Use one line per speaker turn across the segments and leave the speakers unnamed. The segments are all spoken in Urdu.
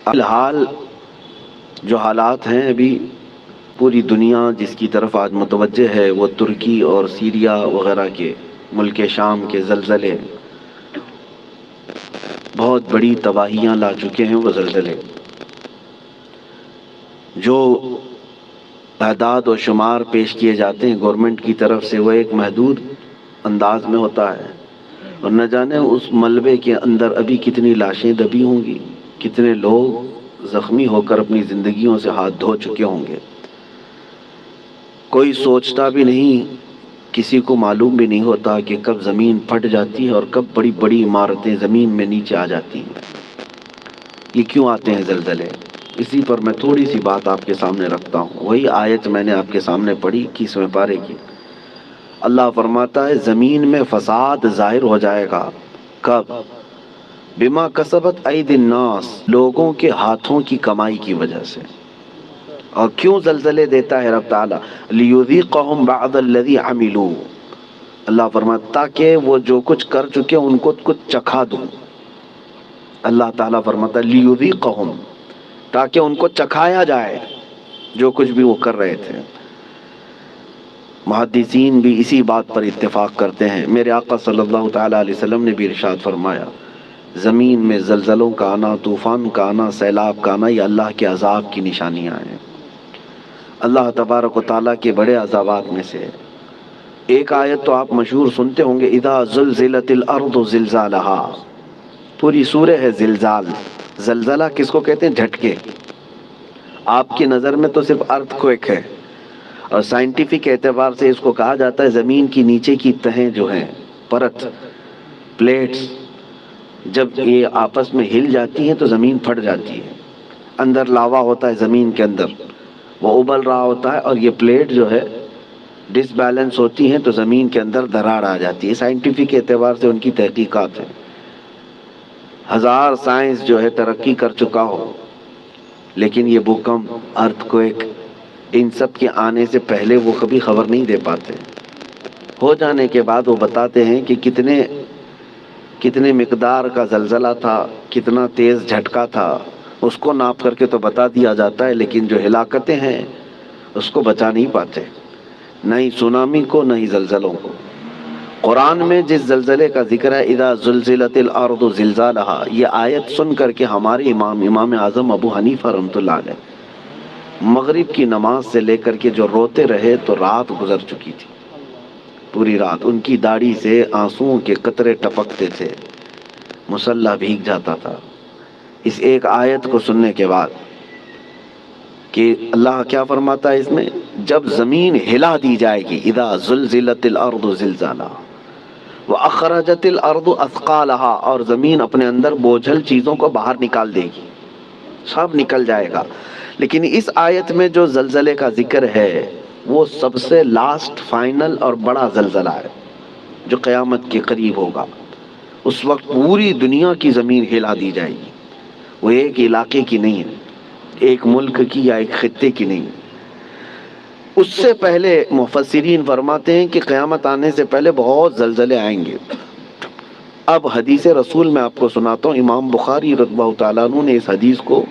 فی الحال جو حالات ہیں ابھی پوری دنیا جس کی طرف آج متوجہ ہے وہ ترکی اور سیریا وغیرہ کے ملک شام کے زلزلے بہت بڑی تباہیاں لا چکے ہیں۔ وہ زلزلے جو اعداد و شمار پیش کیے جاتے ہیں گورنمنٹ کی طرف سے وہ ایک محدود انداز میں ہوتا ہے، اور نہ جانے اس ملبے کے اندر ابھی کتنی لاشیں دبی ہوں گی، کتنے لوگ زخمی ہو کر اپنی زندگیوں سے ہاتھ دھو چکے ہوں گے۔ کوئی سوچتا بھی نہیں، کسی کو معلوم بھی نہیں ہوتا کہ کب زمین پھٹ جاتی ہے اور کب بڑی بڑی عمارتیں زمین میں نیچے آ جاتی ہیں۔ یہ کیوں آتے ہیں زلزلے؟ اسی پر میں تھوڑی سی بات آپ کے سامنے رکھتا ہوں۔ وہی آیت میں نے آپ کے سامنے پڑھی 21ویں پارے کی۔ اللہ فرماتا ہے زمین میں فساد ظاہر ہو جائے گا۔ کب؟ بما کسبت ایدی الناس، لوگوں کے ہاتھوں کی کمائی کی وجہ سے۔ اور کیوں زلزلے دیتا ہے رب تعالیٰ؟ لیذیقہم بعض الذی عملوا، اللہ فرماتا تاکہ وہ جو کچھ کر چکے ان کو کچھ چکھا دوں۔ اللہ تعالیٰ فرماتا ہے لیذیقہم، تاکہ ان کو چکھایا جائے جو کچھ بھی وہ کر رہے تھے۔ محدثین بھی اسی بات پر اتفاق کرتے ہیں۔ میرے آقا صلی اللہ تعالیٰ علیہ وسلم نے بھی ارشاد فرمایا زمین میں زلزلوں کا آنا، طوفان کا آنا، سیلاب کا آنا، یہ اللہ کے عذاب کی نشانیاں ہیں۔ اللہ تبارک و تعالیٰ کے بڑے عذابات میں سے ایک آیت تو آپ مشہور سنتے ہوں گے، اذا زلزلت الارض زلزالہا، پوری سورہ ہے زلزال۔ زلزلہ کس کو کہتے ہیں؟ جھٹکے۔ آپ کی نظر میں تو صرف ارتھ کوئک ہے، اور سائنٹیفک اعتبار سے اس کو کہا جاتا ہے زمین کی نیچے کی تہیں جو ہیں، پرت، پلیٹس، جب یہ آپس میں ہل جاتی ہیں تو زمین پھٹ جاتی ہے۔ اندر لاوا ہوتا ہے زمین کے اندر، وہ ابل رہا ہوتا ہے، اور یہ پلیٹ جو ہے ڈس بیلنس ہوتی ہیں تو زمین کے اندر دراڑ آ جاتی ہے۔ سائنٹیفک اعتبار سے ان کی تحقیقات ہیں۔ ہزار سائنس جو ہے ترقی کر چکا ہو، لیکن یہ بھوکمپ، ارتھ کوئک، ان سب کے آنے سے پہلے وہ کبھی خبر نہیں دے پاتے۔ ہو جانے کے بعد وہ بتاتے ہیں کہ کتنے مقدار کا زلزلہ تھا، کتنا تیز جھٹکا تھا، اس کو ناپ کر کے تو بتا دیا جاتا ہے، لیکن جو ہلاکتیں ہیں اس کو بچا نہیں پاتے، نہ ہی سونامی کو، نہ ہی زلزلوں کو۔ قرآن میں جس زلزلے کا ذکر ہے اذا زلزلت الارض زلزالہا، یہ آیت سن کر کے ہمارے امام اعظم ابو حنیفہ رحمۃ اللہ علیہ مغرب کی نماز سے لے کر کے جو روتے رہے تو رات گزر چکی تھی، پوری رات ان کی داڑھی سے آنسوؤں کے قطرے ٹپکتے تھے، مصلی بھیگ جاتا تھا اس ایک آیت کو سننے کے بعد کہ اللہ کیا فرماتا ہے اس میں، جب زمین ہلا دی جائے گی، اذا زلزلت الارض زلزالہا واخرجت الارض اثقالہا، اور زمین اپنے اندر بوجھل چیزوں کو باہر نکال دے گی، سب نکل جائے گا۔ لیکن اس آیت میں جو زلزلے کا ذکر ہے وہ سب سے لاسٹ، فائنل اور بڑا زلزلہ ہے جو قیامت کے قریب ہوگا۔ اس وقت پوری دنیا کی زمین ہلا دی جائے گی، وہ ایک علاقے کی نہیں ہے، ایک ملک کی یا ایک خطے کی نہیں۔ اس سے پہلے مفسرین فرماتے ہیں کہ قیامت آنے سے پہلے بہت زلزلے آئیں گے۔ اب حدیث رسول میں آپ کو سناتا ہوں، امام بخاری رضی اللہ تعالیٰ عنہ نے اس حدیث کو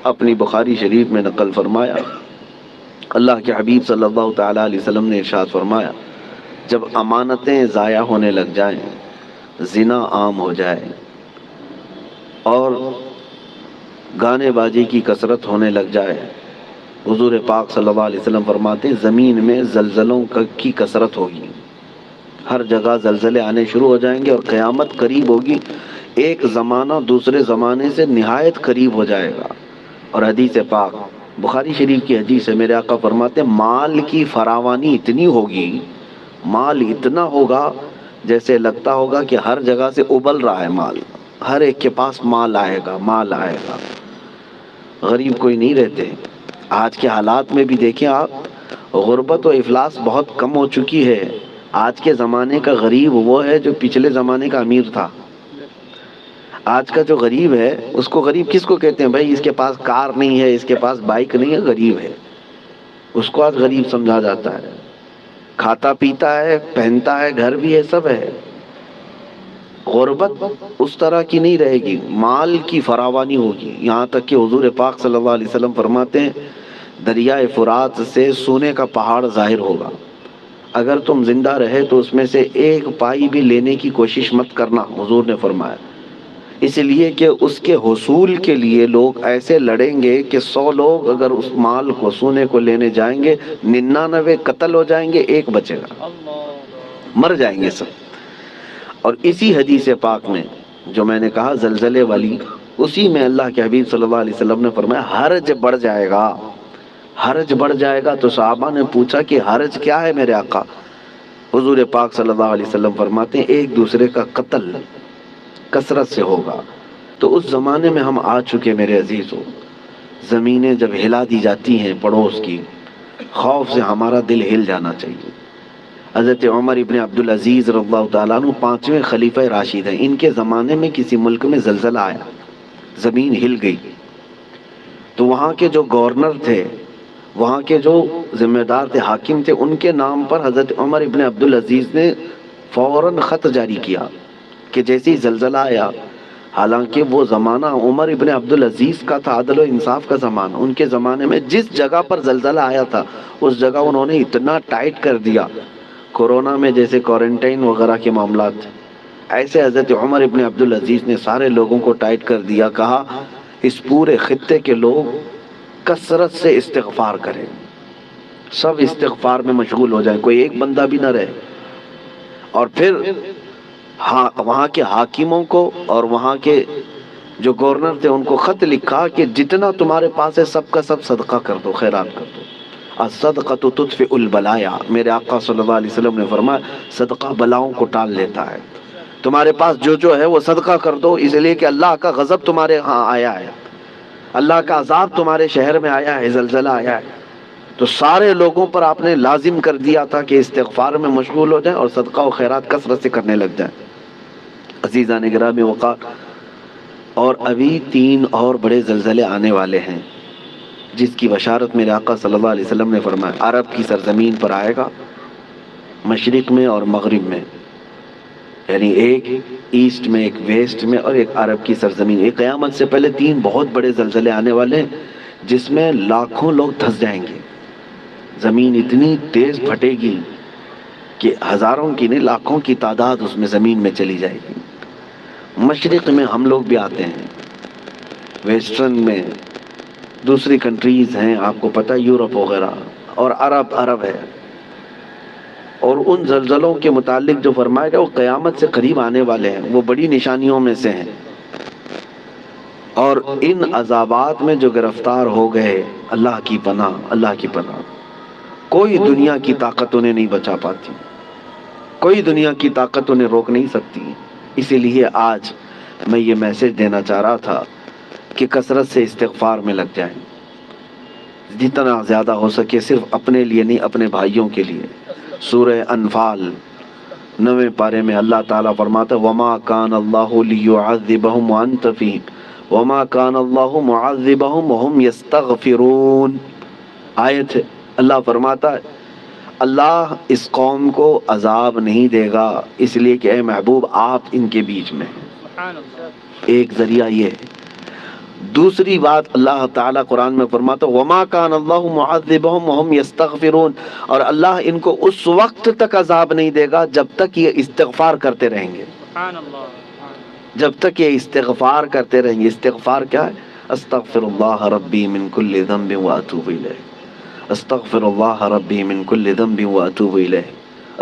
اپنی بخاری شریف میں نقل فرمایا۔ اللہ کے حبیب صلی اللہ تعالیٰ علیہ وسلم نے ارشاد فرمایا جب امانتیں ضائع ہونے لگ جائیں، زنا عام ہو جائے اور گانے بازی کی کثرت ہونے لگ جائے، حضور پاک صلی اللہ علیہ وسلم فرماتے ہیں زمین میں زلزلوں کی کثرت ہوگی، ہر جگہ زلزلے آنے شروع ہو جائیں گے اور قیامت قریب ہوگی، ایک زمانہ دوسرے زمانے سے نہایت قریب ہو جائے گا۔ اور حدیث پاک بخاری شریف کی حدیث ہے، میرے آقا فرماتے ہیں مال کی فراوانی اتنی ہوگی، مال اتنا ہوگا جیسے لگتا ہوگا کہ ہر جگہ سے ابل رہا ہے مال، ہر ایک کے پاس مال آئے گا، مال آئے گا، غریب کوئی نہیں رہتے۔ آج کے حالات میں بھی دیکھیں آپ، غربت و افلاس بہت کم ہو چکی ہے۔ آج کے زمانے کا غریب وہ ہے جو پچھلے زمانے کا امیر تھا۔ آج کا جو غریب ہے اس کو غریب کس کو کہتے ہیں؟ بھائی اس کے پاس کار نہیں ہے، اس کے پاس بائک نہیں ہے، غریب ہے، اس کو آج غریب سمجھا جاتا ہے۔ کھاتا پیتا ہے، پہنتا ہے، گھر بھی ہے، سب ہے، غربت اس طرح کی نہیں رہے گی، مال کی فراوانی ہوگی، یہاں تک کہ حضور پاک صلی اللہ علیہ وسلم فرماتے ہیں دریائے فرات سے سونے کا پہاڑ ظاہر ہوگا، اگر تم زندہ رہے تو اس میں سے ایک پائی بھی لینے کی کوشش مت کرنا، حضور نے فرمایا، اس لیے کہ اس کے حصول کے لیے لوگ ایسے لڑیں گے کہ 100 لوگ اگر اس مال کو سونے کو لینے جائیں گے 99 قتل ہو جائیں گے، ایک بچے گا، مر جائیں گے سب۔ اور اسی حدیث پاک میں جو میں نے کہا زلزلے والی، اسی میں اللہ کے حبیب صلی اللہ علیہ وسلم نے فرمایا حرج بڑھ جائے گا، حرج بڑھ جائے گا۔ تو صحابہ نے پوچھا کہ حرج کیا ہے میرے آقا؟ حضور پاک صلی اللہ علیہ وسلم فرماتے ہیں ایک دوسرے کا قتل کثرت سے ہوگا۔ تو اس زمانے میں ہم آ چکے میرے عزیزو، زمینیں جب ہلا دی جاتی ہیں پڑوس کی، خوف سے ہمارا دل ہل جانا چاہیے۔ حضرت عمر ابن عبدالعزیز رضی اللہ تعالیٰ عنہ 5ویں خلیفہ راشد ہیں، ان کے زمانے میں کسی ملک میں زلزلہ آیا، زمین ہل گئی، تو وہاں کے جو گورنر تھے، وہاں کے جو ذمہ دار تھے، حاکم تھے، ان کے نام پر حضرت عمر ابن عبدالعزیز نے فوراً خط جاری کیا کہ جیسے ہی زلزلہ آیا، حالانکہ وہ زمانہ عمر ابن عبدالعزیز کا تھا، عدل و انصاف کا زمانہ، ان کے زمانے میں جس جگہ پر زلزلہ آیا تھا اس جگہ انہوں نے اتنا ٹائٹ کر دیا، کورونا میں جیسے کوارنٹائن وغیرہ کے معاملات تھے، ایسے حضرت عمر ابن عبدالعزیز نے سارے لوگوں کو ٹائٹ کر دیا، کہا اس پورے خطے کے لوگ کثرت سے استغفار کریں، سب استغفار میں مشغول ہو جائیں، کوئی ایک بندہ بھی نہ رہے۔ اور پھر وہاں کے حاکموں کو اور وہاں کے جو گورنر تھے ان کو خط لکھا کہ جتنا تمہارے پاس ہے سب کا سب صدقہ کر دو، خیرات کر دو، الصدقۃ تطفئ البلایا، میرے آقا صلی اللہ علیہ وسلم نے فرمایا صدقہ بلاؤں کو ٹال لیتا ہے، تمہارے پاس جو ہے وہ صدقہ کر دو، اس لیے کہ اللہ کا غضب تمہارے ہاں آیا ہے، اللہ کا عذاب تمہارے شہر میں آیا ہے، زلزلہ آیا ہے۔ تو سارے لوگوں پر آپ نے لازم کر دیا تھا کہ استغفار میں مشغول ہو جائیں اور صدقہ و خیرات کثرت سے کرنے لگ جائیں۔ عزیزان گرامی وقار، اور ابھی 3 اور بڑے زلزلے آنے والے ہیں جس کی بشارت میرے آقا صلی اللہ علیہ وسلم نے فرمایا، عرب کی سرزمین پر آئے گا، مشرق میں اور مغرب میں، یعنی ایک ایسٹ میں، ایک ویسٹ میں، اور ایک عرب کی سرزمین۔ ایک قیامت سے پہلے 3 بہت بڑے زلزلے آنے والے ہیں جس میں لاکھوں لوگ دھنس جائیں گے، زمین اتنی تیز پھٹے گی کہ ہزاروں کی نہیں لاکھوں کی تعداد اس میں زمین میں چلی جائے گی۔ مشرق میں ہم لوگ بھی آتے ہیں، ویسٹرن میں دوسری کنٹریز ہیں، آپ کو پتہ یورپ وغیرہ، اور عرب ہے۔ اور ان زلزلوں کے متعلق جو فرمایا گیا وہ قیامت سے قریب آنے والے ہیں، وہ بڑی نشانیوں میں سے ہیں۔ اور ان عذابات میں جو گرفتار ہو گئے، اللہ کی پناہ، اللہ کی پناہ، کوئی دنیا کی طاقت انہیں نہیں بچا پاتی، کوئی دنیا کی طاقت انہیں روک نہیں سکتی۔ اسی لیے آج میں یہ میسج دینا چاہ رہا تھا کہ کثرت سے استغفار میں لگ جائیں، جتنا زیادہ ہو سکے، صرف اپنے لیے نہیں، اپنے بھائیوں کے لیے۔ سورہ انفال 9ویں پارے میں اللہ تعالیٰ فرماتا ہے وَمَا كَانَ اللَّهُ لِيُعَذِّبَهُمْ وَأَنْتَ فِيهِمْ وَمَا كَانَ اللَّهُ مُعَذِّبَهُمْ وَهُمْ يَسْتَغْفِرُونَ۔ آیت ہے، اللہ فرماتا ہے اللہ اس قوم کو عذاب نہیں دے گا اس لیے کہ اے محبوب آپ ان کے بیچ میں ہیں۔ ایک ذریعہ یہ ہے۔ دوسری بات اللہ تعالیٰ قرآن میں فرماتا وَمَا كَانَ اللَّهُ مُعَذِّبَهُمْ وَهُمْ يَسْتَغْفِرُونَ، اور اللہ ان کو اس وقت تک عذاب نہیں دے گا جب تک یہ استغفار کرتے رہیں گے، جب تک یہ استغفار کرتے رہیں گے۔ استغفار کیا ہے؟ استغفر اللہ ربی من کل ذنب واتوب الیہ، استغفر اللہ ربی من کل ذنب واتوب الیہ،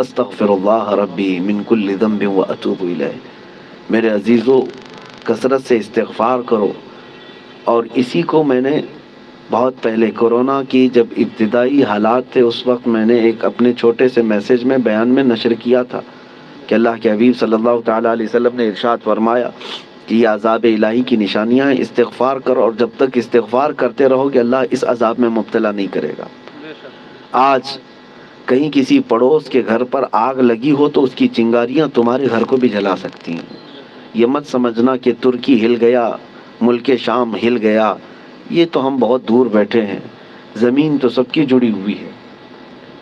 استغفر اللہ ربی من کل ذنب واتوب الیہ۔ میرے عزیزو، کثرت سے استغفار کرو۔ اور اسی کو میں نے بہت پہلے کورونا کی جب ابتدائی حالات تھے اس وقت میں نے ایک اپنے چھوٹے سے میسج میں بیان میں نشر کیا تھا کہ اللہ کے حبیب صلی اللہ تعالیٰ علیہ وسلم نے ارشاد فرمایا کہ یہ عذاب الہی کی نشانیاں ہیں، استغفار کرو، اور جب تک استغفار کرتے رہو گے اللہ اس عذاب میں مبتلا نہیں کرے گا۔ آج کہیں کسی پڑوس کے گھر پر آگ لگی ہو تو اس کی چنگاریاں تمہارے گھر کو بھی جلا سکتی ہیں۔ یہ مت سمجھنا کہ ترکی ہل گیا، ملک شام ہل گیا، یہ تو ہم بہت دور بیٹھے ہیں، زمین تو سب کی جڑی ہوئی ہے،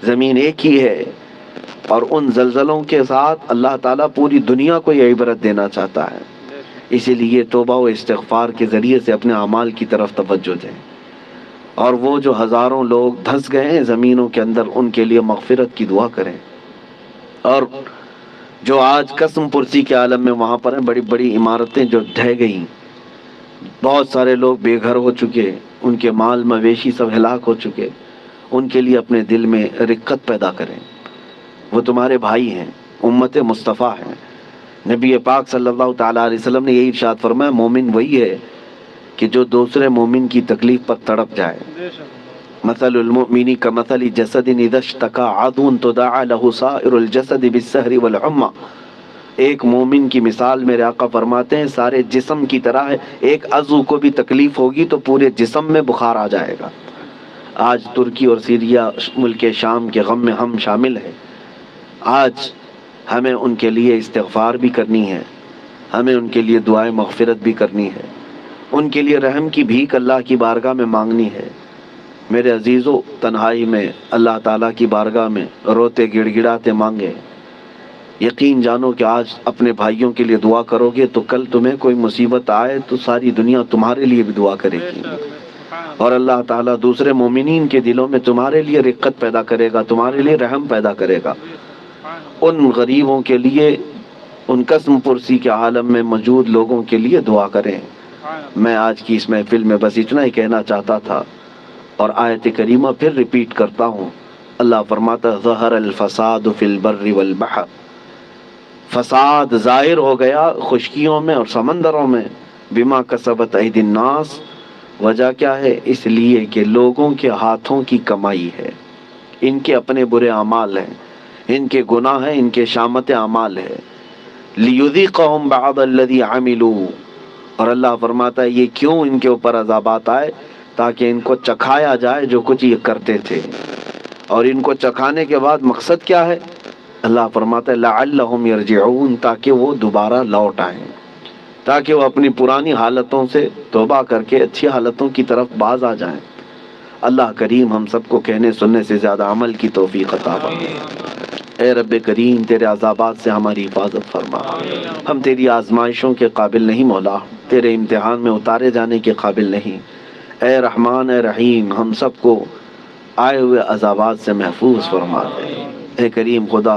زمین ایک ہی ہے، اور ان زلزلوں کے ساتھ اللہ تعالیٰ پوری دنیا کو یہ عبرت دینا چاہتا ہے. اسی لیے توبہ و استغفار کے ذریعے سے اپنے اعمال کی طرف توجہ دیں. اور وہ جو ہزاروں لوگ دھنس گئے ہیں زمینوں کے اندر، ان کے لیے مغفرت کی دعا کریں. اور جو آج قسم پرسی کے عالم میں وہاں پر ہیں، بڑی بڑی عمارتیں جو ڈھہ گئیں، بہت سارے لوگ بے گھر ہو چکے، ان کے مال مویشی سب ہلاک ہو چکے، ان کے لیے اپنے دل میں رقت پیدا کریں. وہ تمہارے بھائی ہیں، امت مصطفیٰ ہیں. نبی پاک صلی اللہ تعالیٰ علیہ وسلم نے یہی ارشاد فرمایا، مومن وہی ہے کہ جو دوسرے مومن کی تکلیف پر تڑپ جائے. مثل المؤمن کمثل جسد اذا اشتكى عضو تداعى له سائر الجسد بالسهر والحمى. ایک مومن کی مثال میرے آقا فرماتے ہیں سارے جسم کی طرح ہے. ایک عضو کو بھی تکلیف ہوگی تو پورے جسم میں بخار آ جائے گا. آج ترکی اور سیریا ملک شام کے غم میں ہم شامل ہیں. آج ہمیں ان کے لیے استغفار بھی کرنی ہے، ہمیں ان کے لیے دعائیں مغفرت بھی کرنی ہے، ان کے لیے رحم کی بھیک اللہ کی بارگاہ میں مانگنی ہے. میرے عزیزو، تنہائی میں اللہ تعالیٰ کی بارگاہ میں روتے گڑ گڑاتے مانگے. یقین جانو کہ آج اپنے بھائیوں کے لیے دعا کرو گے تو کل تمہیں کوئی مصیبت آئے تو ساری دنیا تمہارے لیے بھی دعا کرے گی، اور اللہ تعالیٰ دوسرے مومنین کے دلوں میں تمہارے لیے رقت پیدا کرے گا، تمہارے لیے رحم پیدا کرے گا. ان غریبوں کے لیے، ان قسم پرسی کے عالم میں موجود لوگوں کے لیے دعا کریں. میں آج کی اس محفل میں بس اتنا ہی کہنا چاہتا تھا، اور آیت کریمہ پھر ریپیٹ کرتا ہوں. اللہ فرماتا ظہر الفساد فی البر والبحر. فساد ظاہر ہو گیا خشکیوں میں اور سمندروں میں. بما کسبت ایدی الناس. وجہ کیا ہے؟ اس لیے کہ لوگوں کے ہاتھوں کی کمائی ہے، ان کے اپنے برے اعمال ہیں، ان کے گناہ ہیں، ان کے شامت اعمال ہے. لیذیقہم بعض الذی عملوا. اور اللہ فرماتا ہے یہ کیوں ان کے اوپر عذابات آئے؟ تاکہ ان کو چکھایا جائے جو کچھ یہ کرتے تھے. اور ان کو چکھانے کے بعد مقصد کیا ہے؟ اللہ فرماتا ہے لعلہم یرجعون، تاکہ وہ دوبارہ لوٹ آئیں، تاکہ وہ اپنی پرانی حالتوں سے توبہ کر کے اچھی حالتوں کی طرف باز آ جائیں. اللہ کریم ہم سب کو کہنے سننے سے زیادہ عمل کی توفیق عطا فرمائے. اے رب کریم تیرے عذابات سے ہماری حفاظت فرما. ہم تیری آزمائشوں کے قابل نہیں مولا، تیرے امتحان میں اتارے جانے کے قابل نہیں. اے رحمان اے رحیم ہم سب کو آئے ہوئے عذابات سے محفوظ فرما دے. اے کریم خدا،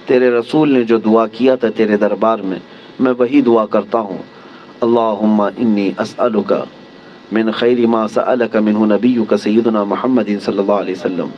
تیرے رسول نے جو دعا کیا تھا تیرے دربار میں وہی دعا کرتا ہوں. اللہم انی اسألک من خیر ما سألک منہ نبیک سیدنا محمد صلی اللہ علیہ وسلم